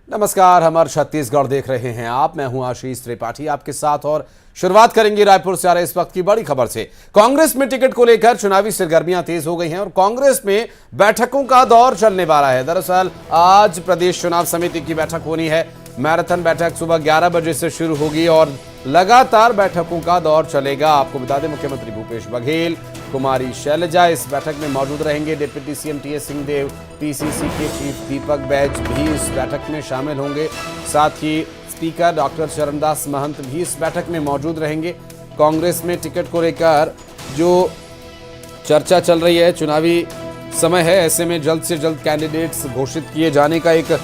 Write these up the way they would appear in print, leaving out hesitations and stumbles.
नमस्कार, हमारे छत्तीसगढ़ देख रहे हैं आप। मैं हूं आशीष त्रिपाठी आपके साथ और शुरुआत करेंगे रायपुर से आ रहे इस वक्त की बड़ी खबर से। कांग्रेस में टिकट को लेकर चुनावी सरगर्मियां तेज हो गई हैं और कांग्रेस में बैठकों का दौर चलने वाला है। दरअसल आज प्रदेश चुनाव समिति की बैठक होनी है। मैराथन बैठक सुबह 11 बजे से शुरू होगी और लगातार बैठकों का दौर चलेगा। आपको बता दें, मुख्यमंत्री भूपेश बघेल, कुमारी शैलजा इस बैठक में मौजूद रहेंगे। Deputy CM TS Singhdev, PCC के चीफ दीपक बैज भी इस बैठक में शामिल होंगे। साथ ही स्पीकर डॉक्टर चरणदास महंत भी इस बैठक में मौजूद रहेंगे। कांग्रेस में टिकट को लेकर जो चर्चा चल रही है, चुनावी समय है, ऐसे में जल्द से जल्द कैंडिडेट्स घोषित किए जाने का एक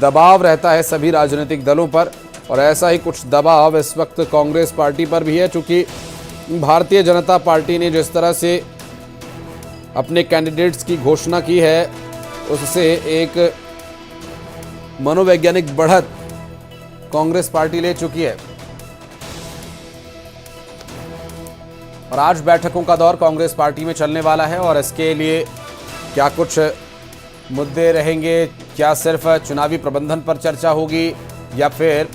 दबाव रहता है सभी राजनीतिक दलों पर, और ऐसा ही कुछ दबाव इस वक्त कांग्रेस पार्टी पर भी है। चूंकि भारतीय जनता पार्टी ने जिस तरह से अपने कैंडिडेट्स की घोषणा की है, उससे एक मनोवैज्ञानिक बढ़त कांग्रेस पार्टी ले चुकी है। और आज बैठकों का दौर कांग्रेस पार्टी में चलने वाला है और इसके लिए क्या कुछ मुद्दे रहेंगे, क्या सिर्फ चुनावी प्रबंधन पर चर्चा होगी या फिर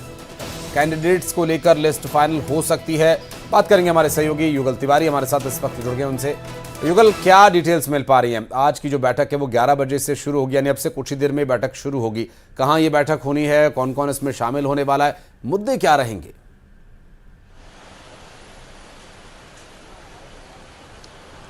कैंडिडेट्स को लेकर लिस्ट फाइनल हो सकती है, बात करेंगे। हमारे सहयोगी युगल तिवारी हमारे साथ इस वक्त जुड़ गए उनसे। युगल, क्या डिटेल्स मिल पा रही हैं? आज की जो बैठक है वो 11 बजे से शुरू होगी, यानी अब से कुछ ही देर में बैठक शुरू होगी। कहाँ ये बैठक होनी है, कौन कौन इसमें शामिल होने वाला है, मुद्दे क्या रहेंगे?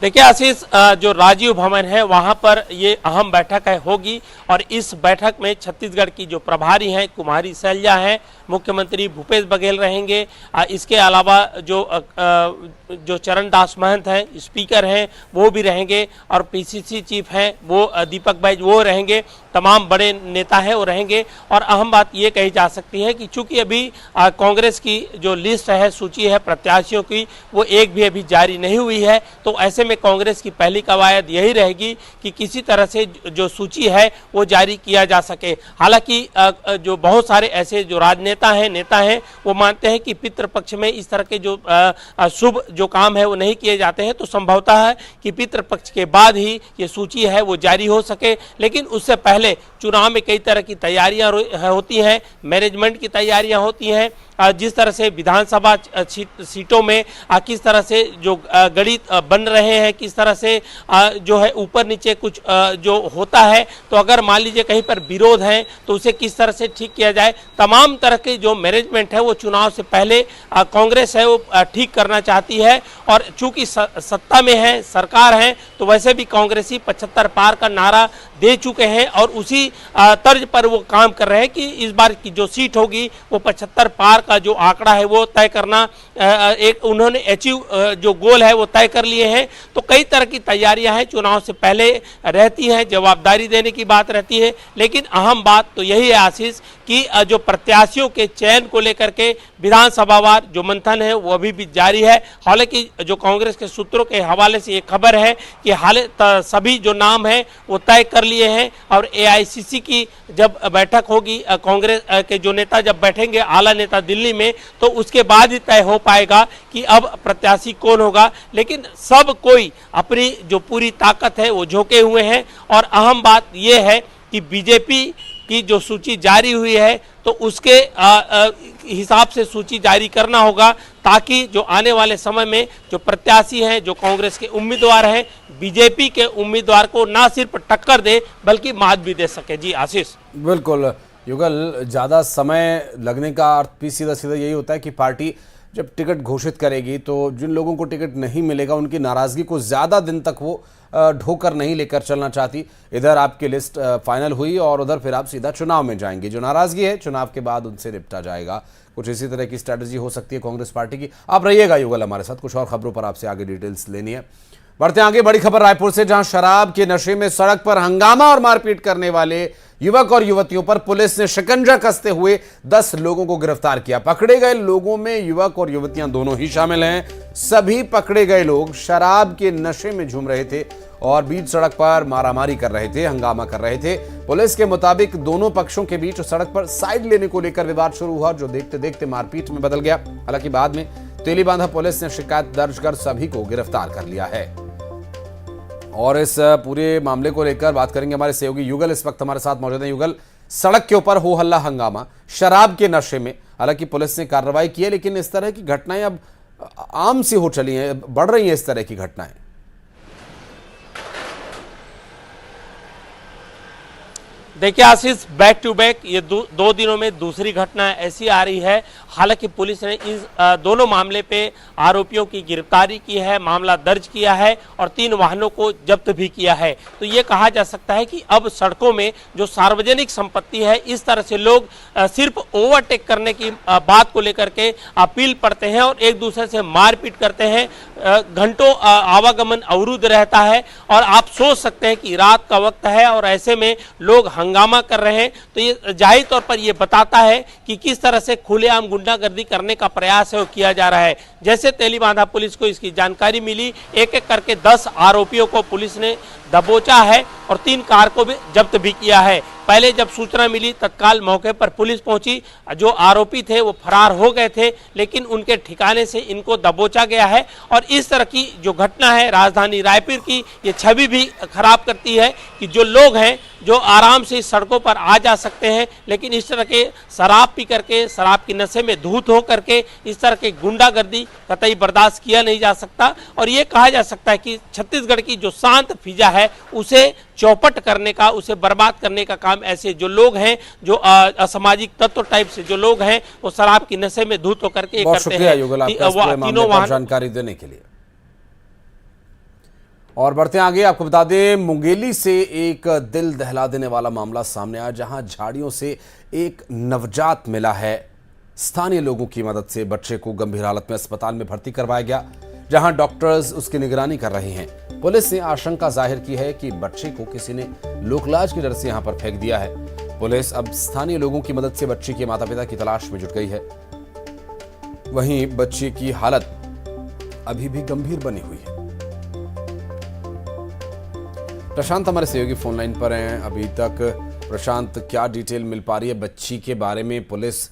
देखिए आशीष, जो राजीव भवन है वहां पर ये अहम बैठक होगी और इस बैठक में छत्तीसगढ़ की जो प्रभारी हैं कुमारी शैलजा हैं, मुख्यमंत्री भूपेश बघेल रहेंगे। इसके अलावा जो चरणदास महंत हैं स्पीकर हैं वो भी रहेंगे और पीसीसी चीफ हैं वो दीपक बैज वो रहेंगे। तमाम बड़े नेता हैं वो रहेंगे। और अहम बात ये कही जा सकती है कि चूंकि अभी कांग्रेस की जो लिस्ट है, सूची है प्रत्याशियों की, वो एक भी अभी जारी नहीं हुई है, तो ऐसे में कांग्रेस की पहली कवायद यही रहेगी कि किसी तरह से जो सूची है वो जारी किया जा सके। हालांकि जो बहुत सारे ऐसे जो राजनेता हैं, नेता हैं, वो मानते हैं कि पितृपक्ष में इस तरह के जो शुभ जो काम है वो नहीं किए जाते हैं, तो संभवतः है कि पितृपक्ष के बाद ही ये सूची है वो जारी हो सके। लेकिन उससे पहले चुनाव में कई तरह की तैयारियां होती हैं, मैनेजमेंट की तैयारियां होती हैं। जिस तरह से विधानसभा सीटों में किस तरह से जो गणित बन रहे हैं, किस तरह से जो है ऊपर नीचे कुछ जो होता है, तो अगर मान लीजिए कहीं पर विरोध है तो उसे किस तरह से ठीक किया जाए, तमाम तरह के जो मैनेजमेंट है वो चुनाव से पहले कांग्रेस है वो ठीक करना चाहती है। और चूंकि सत्ता में है, सरकार है, तो वैसे भी कांग्रेसी 75 पार का नारा दे चुके हैं और उसी तर्ज पर वो काम कर रहे हैं कि इस बार की जो सीट होगी वो 75 पार का जो आंकड़ा है वो तय करना, एक उन्होंने अचीव जो गोल है वो तय कर लिए हैं। तो कई तरह की तैयारियां हैं, चुनाव से पहले रहती हैं, जवाबदारी देने की बात रहती है। लेकिन अहम बात तो यही है आशीष कि जो प्रत्याशियों के चयन को लेकर के विधानसभावार जो मंथन है वो अभी भी जारी है। हालांकि जो कांग्रेस के सूत्रों के हवाले से ये खबर है कि सभी जो नाम है वो तय कर लिए हैं और एआईसीसी की जब बैठक होगी, कांग्रेस के जो नेता जब बैठेंगे आला नेता दिल्ली में, तो उसके बाद ही तय हो पाएगा कि अब प्रत्याशी कौन होगा। लेकिन सब कोई अपनी जो पूरी ताकत है वो झोंके हुए हैं। और अहम बात यह है कि बीजेपी की जो सूची जारी हुई है तो उसके हिसाब से सूची जारी करना होगा, ताकि जो आने वाले समय में जो प्रत्याशी हैं, जो कांग्रेस के उम्मीदवार हैं, बीजेपी के उम्मीदवार को ना सिर्फ टक्कर दे बल्कि मात भी दे सके। जी आशीष। बिल्कुल युगल, ज़्यादा समय लगने का अर्थ भी सीधा सीधा यही होता है कि पार्टी जब टिकट घोषित करेगी तो जिन लोगों को टिकट नहीं मिलेगा उनकी नाराज़गी को ज़्यादा दिन तक वो ढोकर नहीं लेकर चलना चाहती। इधर आपकी लिस्ट फाइनल हुई और उधर फिर आप सीधा चुनाव में जाएंगे। जो नाराज़गी है चुनाव के बाद उनसे निपटा जाएगा। कुछ इसी तरह की स्ट्रैटेजी हो सकती है कांग्रेस पार्टी की। आप रहिएगा युगल हमारे साथ, कुछ और खबरों पर आपसे आगे डिटेल्स लेनी है। बढ़ते आगे, बड़ी खबर रायपुर से, जहां शराब के नशे में सड़क पर हंगामा और मारपीट करने वाले युवक और युवतियों पर पुलिस ने शिकंजा कसते हुए 10 लोगों को गिरफ्तार किया। पकड़े गए लोगों में युवक और युवतियां दोनों ही शामिल हैं। सभी पकड़े गए लोग शराब के नशे में झूम रहे थे और बीच सड़क पर मारामारी कर रहे थे, हंगामा कर रहे थे। पुलिस के मुताबिक दोनों पक्षों के बीच सड़क पर साइड लेने को लेकर विवाद शुरू हुआ, जो देखते देखते मारपीट में बदल गया। हालांकि बाद में तेलीबांधा पुलिस ने शिकायत दर्ज कर सभी को गिरफ्तार कर लिया है। और इस पूरे मामले को लेकर बात करेंगे, हमारे सहयोगी युगल इस वक्त हमारे साथ मौजूद हैं। युगल, सड़क के ऊपर हो हल्ला हंगामा, शराब के नशे में। हालांकि पुलिस ने कार्रवाई की है, लेकिन इस तरह की घटनाएं अब आम सी हो चली हैं, बढ़ रही हैं इस तरह की घटनाएं। देखिए आशीष, बैक टू बैक ये दो दिनों में दूसरी घटना ऐसी आ रही है। हालांकि पुलिस ने इस दोनों मामले पे आरोपियों की गिरफ्तारी की है, मामला दर्ज किया है और 3 वाहनों को जब्त भी किया है। तो ये कहा जा सकता है कि अब सड़कों में जो सार्वजनिक संपत्ति है, इस तरह से लोग सिर्फ ओवरटेक करने की बात को लेकर के अपील पढ़ते हैं और एक दूसरे से मारपीट करते हैं। घंटों आवागमन अवरुद्ध रहता है और आप सोच सकते हैं कि रात का वक्त है और ऐसे में लोग हंगामा कर रहे हैं। तो ये जाहिर तौर पर यह बताता है कि किस तरह से खुलेआम गुंडागर्दी करने का प्रयास है वो किया जा रहा है। जैसे तेलीबांधा पुलिस को इसकी जानकारी मिली, एक एक करके 10 आरोपियों को पुलिस ने दबोचा है और 3 कार को भी जब्त भी किया है। पहले जब सूचना मिली तत्काल मौके पर पुलिस पहुंची। जो आरोपी थे वो फरार हो गए थे, लेकिन उनके ठिकाने से इनको दबोचा गया है। और इस तरह की जो घटना है राजधानी रायपुर की, ये छवि भी खराब करती है कि जो लोग हैं जो आराम से इस सड़कों पर आ जा सकते हैं, लेकिन इस तरह के शराब पी करके, शराब की नशे में धूत हो करके इस तरह की गुंडागर्दी कतई बर्दाश्त किया नहीं जा सकता। और ये कहा जा सकता है कि छत्तीसगढ़ की जो शांत फिजा है उसे चौपट करने का, उसे बर्बाद करने का काम ऐसे जो लोग हैं, जो असामाजिक तत्व टाइप से जो लोग हैं, वो शराब की नशे में धूत होकर के करते हैं। तीनों जानकारी देने के लिए। और बढ़ते हैं आगे, आपको बता दें मुंगेली से एक दिल दहला देने वाला मामला सामने आया, जहां झाड़ियों से एक नवजात मिला है। स्थानीय लोगों की मदद से बच्चे को गंभीर हालत में अस्पताल में भर्ती करवाया गया, जहां डॉक्टर्स उसकी निगरानी कर रहे हैं। पुलिस ने आशंका जाहिर की है कि बच्चे को किसी ने लोकलाज की डर से यहां पर फेंक दिया है। पुलिस अब स्थानीय लोगों की मदद से बच्ची के माता पिता की तलाश में जुट गई है। वहीं बच्चे की हालत अभी भी गंभीर बनी हुई है। प्रशांत हमारे सहयोगी फोन लाइन पर हैं। अभी तक प्रशांत, क्या डिटेल मिल पा रही है बच्ची के बारे में? पुलिस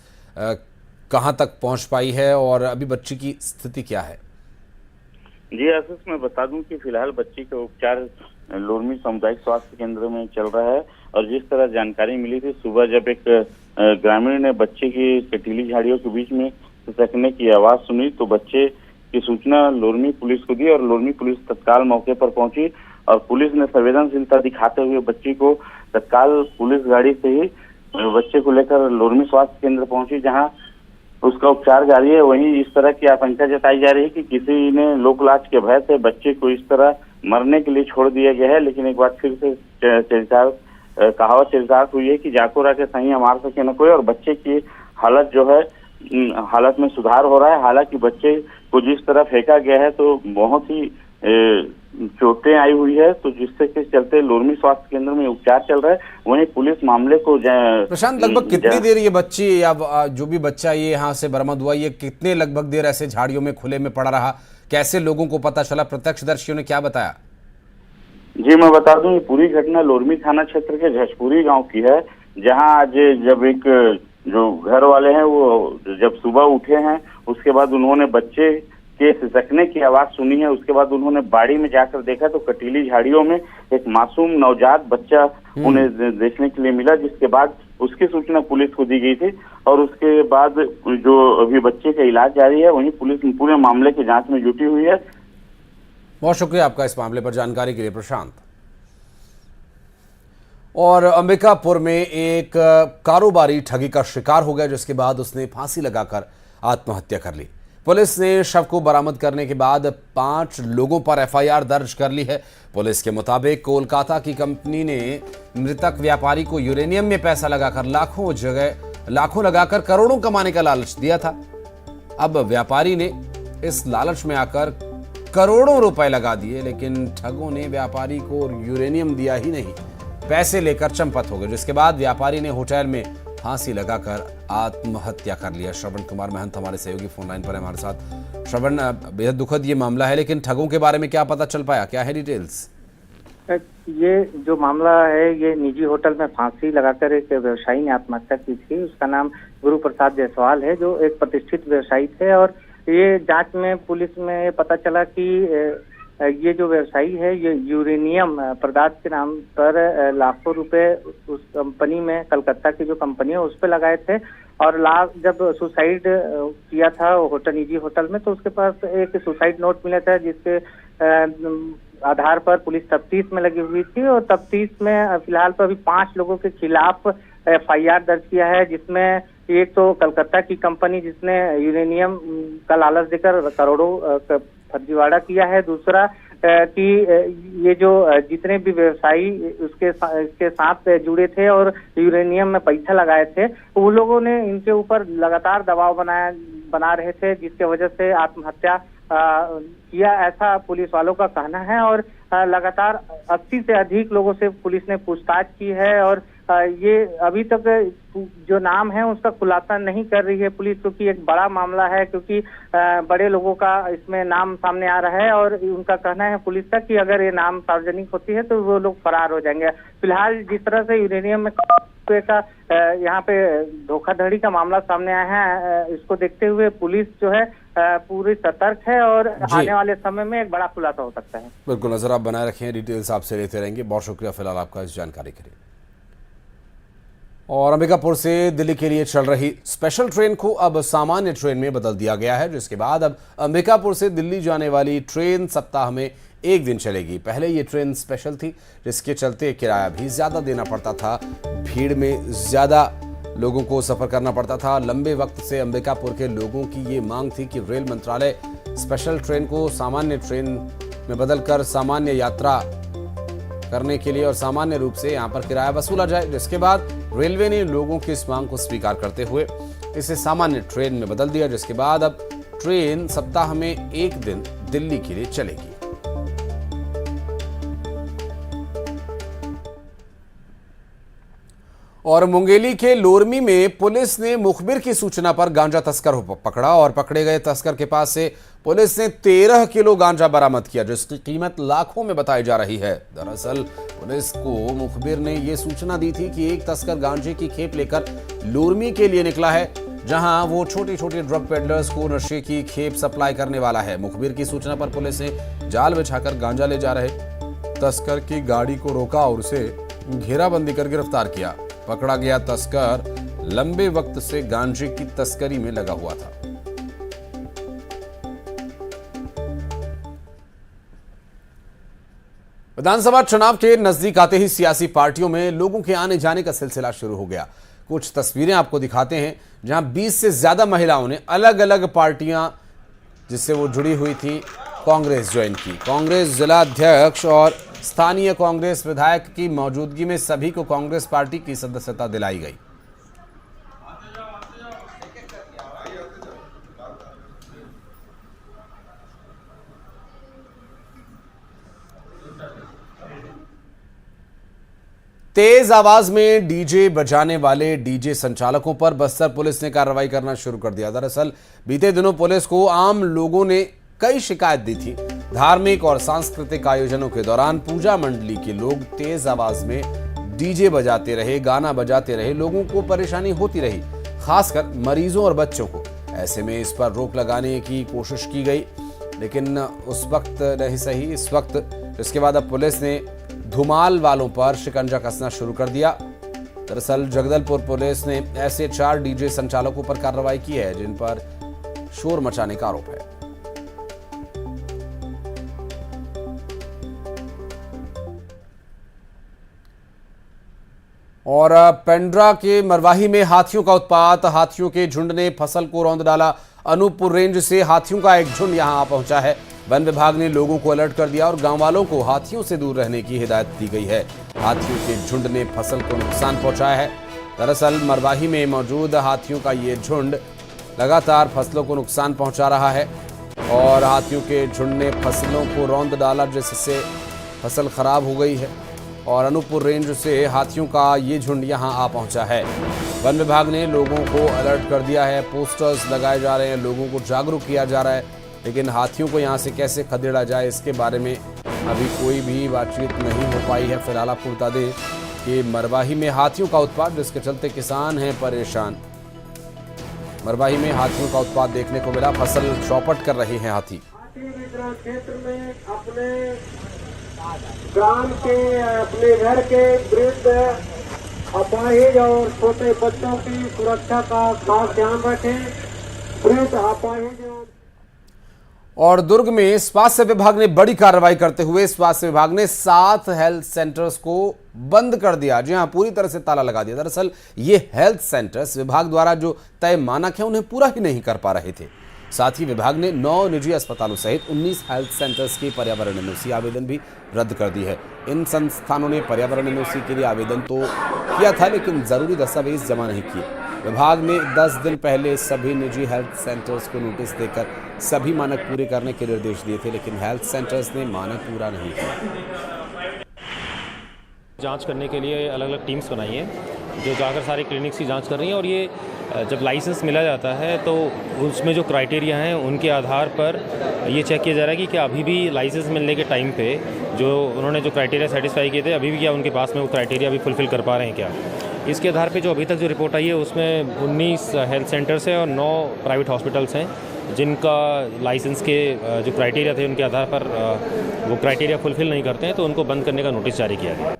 कहां तक पहुंच पाई है और अभी बच्ची की स्थिति क्या है? जी आशीष, मैं बता दूं कि फिलहाल बच्ची का उपचार लोरमी सामुदायिक स्वास्थ्य केंद्र में चल रहा है। और जिस तरह जानकारी मिली थी, सुबह जब एक ग्रामीण ने बच्चे की कटीली झाड़ियों के बीच में सिसकने की आवाज सुनी, तो बच्चे की सूचना लोरमी पुलिस को दी और लोरमी पुलिस तत्काल मौके पर पहुंची। और पुलिस ने संवेदनशीलता दिखाते हुए बच्ची को तत्काल पुलिस गाड़ी से ही बच्चे को लेकर लोरमी स्वास्थ्य केंद्र पहुंची, जहां उसका उपचार जारी है। वहीं इस तरह की आशंका जताई जा रही है कि किसी ने लोकलाज के भय से बच्चे को इस तरह मरने के लिए छोड़ दिया गया है। लेकिन एक बार फिर से कहावत चरितार्थ हुई है कि जाको रहा के सही मार सके न कोई। और बच्चे की हालत जो है, हालत में सुधार हो रहा है। हालांकि बच्चे को जिस तरह फेंका गया है तो बहुत ही चोटें आई हुई है, तो जिससे के चलते लोरमी स्वास्थ्य केंद्र में उपचार चल रहा है। वहीं पुलिस मामले को प्रशांत, लगभग कितनी देर ये बच्ची या जो भी बच्चा ये यहाँ से बरामद हुआ, ये कितने लगभग देर ऐसे झाड़ियों में खुले में पड़ा रहा? कैसे लोगों को पता चला? प्रत्यक्षदर्शियों ने क्या बताया? जी मैं बता दूं, ये पूरी घटना लोरमी थाना क्षेत्र के झचपुरी गांव की है, जहां आज जब एक जो घर वाले हैं वो जब सुबह उठे हैं, उसके बाद उन्होंने बच्चे के सिसकने की आवाज सुनी है। उसके बाद उन्होंने बाड़ी में जाकर देखा तो कटीली झाड़ियों में एक मासूम नवजात बच्चा उन्हें देखने के लिए मिला, जिसके बाद उसकी सूचना पुलिस को दी गई थी। और उसके बाद जो अभी बच्चे का इलाज जारी है, वहीं पुलिस पूरे मामले की जांच में जुटी हुई है। बहुत शुक्रिया आपका इस मामले पर जानकारी के लिए प्रशांत। और अंबिकापुर में एक कारोबारी ठगी का शिकार हो गया, जिसके बाद उसने फांसी लगाकर आत्महत्या कर ली। पुलिस ने शव को बरामद करने के बाद 5 लोगों पर एफआईआर दर्ज कर ली है। पुलिस के मुताबिक कोलकाता की कंपनी ने मृतक व्यापारी को यूरेनियम में पैसा लगाकर लाखों लगाकर करोड़ों कमाने का लालच दिया था। अब व्यापारी ने इस लालच में आकर करोड़ों रुपए लगा दिए, लेकिन ठगों ने व्यापारी को यूरेनियम दिया ही नहीं, पैसे लेकर चंपत हो गए, जिसके बाद व्यापारी ने होटल में फांसी लगाकर आत्महत्या कर लिया। श्रवण कुमार महंत हमारे सहयोगी फोन लाइन पर है हमारे साथ। श्रवण, बेहद दुखद ये मामला है, लेकिन ठगों के बारे में क्या पता चल पाया? क्या है डिटेल्स? ये जो मामला है, ये निजी होटल में फांसी लगाकर एक व्यवसायी ने आत्महत्या की थी। उसका नाम गुरु प्रसाद जायसवाल है, जो एक प्रतिष्ठित व्यवसायी थे। और ये जांच में पुलिस में पता चला कि ये जो व्यवसायी है ये यूरेनियम पदार्थ के नाम पर लाखों रुपए उस कंपनी में, कलकत्ता की जो कंपनी है उस पे लगाए थे। और जब सुसाइड किया था होटल, निजी होटल में, तो उसके पास एक सुसाइड नोट मिला था जिसके आधार पर पुलिस तफ्तीश में लगी हुई थी। और तफ्तीश में फिलहाल तो अभी 5 लोगों के खिलाफ FIR दर्ज किया है, जिसमें एक तो कलकत्ता की कंपनी जिसने यूरेनियम का लालच देकर करोड़ों फर्जीवाड़ा किया है। दूसरा कि ये जो जितने भी व्यवसायी इसके साथ जुड़े थे और यूरेनियम में पैसा लगाए थे, वो लोगों ने इनके ऊपर लगातार दबाव बना रहे थे, जिसके वजह से आत्महत्या किया, ऐसा पुलिस वालों का कहना है। और लगातार 80 से अधिक लोगों से पुलिस ने पूछताछ की है और ये अभी तक जो नाम है उसका खुलासा नहीं कर रही है पुलिस, क्योंकि एक बड़ा मामला है, क्योंकि बड़े लोगों का इसमें नाम सामने आ रहा है। और उनका कहना है पुलिस का कि अगर ये नाम सार्वजनिक होती है तो वो लोग फरार हो जाएंगे। फिलहाल जिस तरह से यूरेनियम में का यहाँ पे धोखाधड़ी का मामला सामने आया है, इसको देखते हुए पुलिस जो है पूरी सतर्क है और आने वाले समय में एक बड़ा खुलासा हो सकता है। बिल्कुल, नजर आप बनाए रखें, डिटेल्स आपसे लेते रहेंगे। बहुत शुक्रिया फिलहाल आपका इस जानकारी के लिए। और अंबिकापुर से दिल्ली के लिए चल रही स्पेशल ट्रेन को अब सामान्य ट्रेन में बदल दिया गया है, जिसके बाद अब अंबिकापुर से दिल्ली जाने वाली ट्रेन सप्ताह में 1 दिन चलेगी। पहले ये ट्रेन स्पेशल थी, जिसके चलते किराया भी ज्यादा देना पड़ता था, भीड़ में ज्यादा लोगों को सफर करना पड़ता था। लंबे वक्त से अंबिकापुर के लोगों की ये मांग थी कि रेल मंत्रालय स्पेशल ट्रेन को सामान्य ट्रेन में बदलकर सामान्य यात्रा करने के लिए और सामान्य रूप से यहां पर किराया वसूला जाए, जिसके बाद रेलवे ने लोगों की इस मांग को स्वीकार करते हुए इसे सामान्य ट्रेन में बदल दिया, जिसके बाद अब ट्रेन सप्ताह में 1 दिन दिल्ली के लिए चलेगी। और मुंगेली के लोरमी में पुलिस ने मुखबिर की सूचना पर गांजा तस्कर पकड़ा और पकड़े गए तस्कर के पास से पुलिस ने 13 किलो गांजा बरामद किया, जिसकी कीमत लाखों में बताई जा रही है। दरअसल पुलिस को मुखबिर ने यह सूचना दी थी कि एक तस्कर गांजे की खेप लेकर लोरमी के लिए निकला है, जहां वो छोटे छोटे ड्रग पेडलर्स को नशे की खेप सप्लाई करने वाला है। मुखबिर की सूचना पर पुलिस ने जाल बिछाकर गांजा ले जा रहे तस्कर की गाड़ी को रोका और उसे घेराबंदी कर गिरफ्तार किया। पकड़ा गया तस्कर लंबे वक्त से गांजे की तस्करी में लगा हुआ था। विधानसभा चुनाव के नजदीक आते ही सियासी पार्टियों में लोगों के आने जाने का सिलसिला शुरू हो गया। कुछ तस्वीरें आपको दिखाते हैं जहां 20 से ज्यादा महिलाओं ने अलग अलग पार्टियां जिससे वो जुड़ी हुई थी कांग्रेस ज्वाइन की। कांग्रेस जिला अध्यक्ष और स्थानीय कांग्रेस विधायक की मौजूदगी में सभी को कांग्रेस पार्टी की सदस्यता दिलाई गई। तेज आवाज में डीजे बजाने वाले डीजे संचालकों पर बस्तर पुलिस ने कार्रवाई करना शुरू कर दिया। दरअसल बीते दिनों पुलिस को आम लोगों ने कई शिकायत दी थी। धार्मिक और सांस्कृतिक आयोजनों के दौरान पूजा मंडली के लोग तेज आवाज में डीजे बजाते रहे, गाना बजाते रहे, लोगों को परेशानी होती रही, खासकर मरीजों और बच्चों को। ऐसे में इस पर रोक लगाने की कोशिश की गई, लेकिन उस वक्त नहीं सही इस वक्त। इसके बाद अब पुलिस ने धुमाल वालों पर शिकंजा कसना शुरू कर दिया। दरअसल जगदलपुर पुलिस ने ऐसे 4 डीजे संचालकों पर कार्रवाई की है जिन पर शोर मचाने का आरोप है। और पेंड्रा के मरवाही में हाथियों का उत्पात, हाथियों के झुंड ने फसल को रौंद डाला। अनूपपुर रेंज से हाथियों का एक झुंड यहां आ पहुंचा है। वन विभाग ने लोगों को अलर्ट कर दिया और गांव वालों को हाथियों से दूर रहने की हिदायत दी गई है। हाथियों के झुंड ने फसल को नुकसान पहुंचाया है। दरअसल मरवाही में मौजूद हाथियों का ये झुंड लगातार फसलों को नुकसान पहुंचा रहा है और हाथियों के झुंड ने फसलों को रौंद डाला, जिससे फसल खराब हो गई है। और अनूपपुर रेंज से हाथियों का ये झुंड यहां आ पहुंचा है। वन विभाग ने लोगों को अलर्ट कर दिया है, पोस्टर्स लगाए जा रहे हैं, लोगों को जागरूक किया जा रहा है, लेकिन हाथियों को यहां से कैसे खदेड़ा जाए इसके बारे में अभी कोई भी बातचीत नहीं हो पाई है। फिलहाल आपको बता दें कि मरवाही में हाथियों का उत्पात, जिसके चलते किसान हैं परेशान। मरवाही में हाथियों का उत्पात देखने को मिला, फसल चौपट कर रहे हैं हाथी। किसी भी ग्राम क्षेत्र में अपने ग्राम के अपने घर के वृद्ध अपाहिज और छोटे बच्चों की सुरक्षा का खास ध्यान रखें। वृद्ध अपाहिज और दुर्ग में स्वास्थ्य विभाग ने बड़ी कार्रवाई करते हुए स्वास्थ्य विभाग ने 7 हेल्थ सेंटर्स को बंद कर दिया। जी हां, पूरी तरह से ताला लगा दिया। दरअसल ये हेल्थ सेंटर्स विभाग द्वारा जो तय मानक है उन्हें पूरा ही नहीं कर पा रहे थे। साथ ही विभाग ने 9 निजी अस्पतालों सहित 19 हेल्थ सेंटर्स की पर्यावरण एनओसी आवेदन भी रद्द कर दी है। इन संस्थानों ने पर्यावरण एनओसी के लिए आवेदन तो किया था, लेकिन जरूरी दस्तावेज जमा नहीं किए। विभाग ने 10 दिन पहले सभी निजी हेल्थ सेंटर्स को नोटिस देकर सभी मानक पूरे करने के निर्देश दिए थे, लेकिन हेल्थ सेंटर्स ने मानक पूरा नहीं किया। जांच करने के लिए अलग अलग टीम्स बनाई हैं जो जाकर सारे क्लिनिक्स की जांच कर रही हैं, और ये जब लाइसेंस मिला जाता है तो उसमें जो क्राइटेरिया हैं उनके आधार पर ये चेक किया जा रहा है कि क्या अभी भी लाइसेंस मिलने के टाइम पे जो उन्होंने जो क्राइटेरिया सेटिस्फाई किए थे अभी भी क्या उनके पास में वो क्राइटेरिया अभी फुलफिल कर पा रहे हैं क्या। इसके आधार पे जो अभी तक जो रिपोर्ट आई है उसमें 19 हेल्थ सेंटर्स हैं और 9 प्राइवेट हॉस्पिटल्स हैं जिनका लाइसेंस के जो क्राइटेरिया थे उनके आधार पर वो क्राइटेरिया फुलफिल नहीं करते हैं, तो उनको बंद करने का नोटिस जारी किया गया।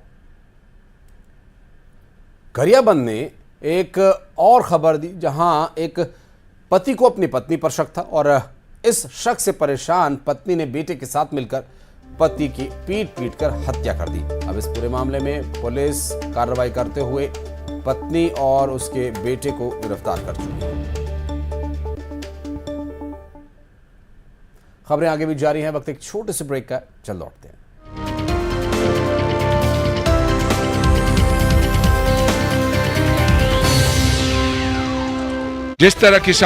गरियाबंद ने एक और खबर दी, जहां एक पति को अपनी पत्नी पर शक था और इस शक से परेशान पत्नी ने बेटे के साथ मिलकर पति की पीट कर हत्या कर दी। अब इस पूरे मामले में पुलिस कार्रवाई करते हुए पत्नी और उसके बेटे को गिरफ्तार कर चुकी है। खबरें आगे भी जारी हैं, वक्त एक छोटे से ब्रेक का, चल लौटते हैं। जिस तरह की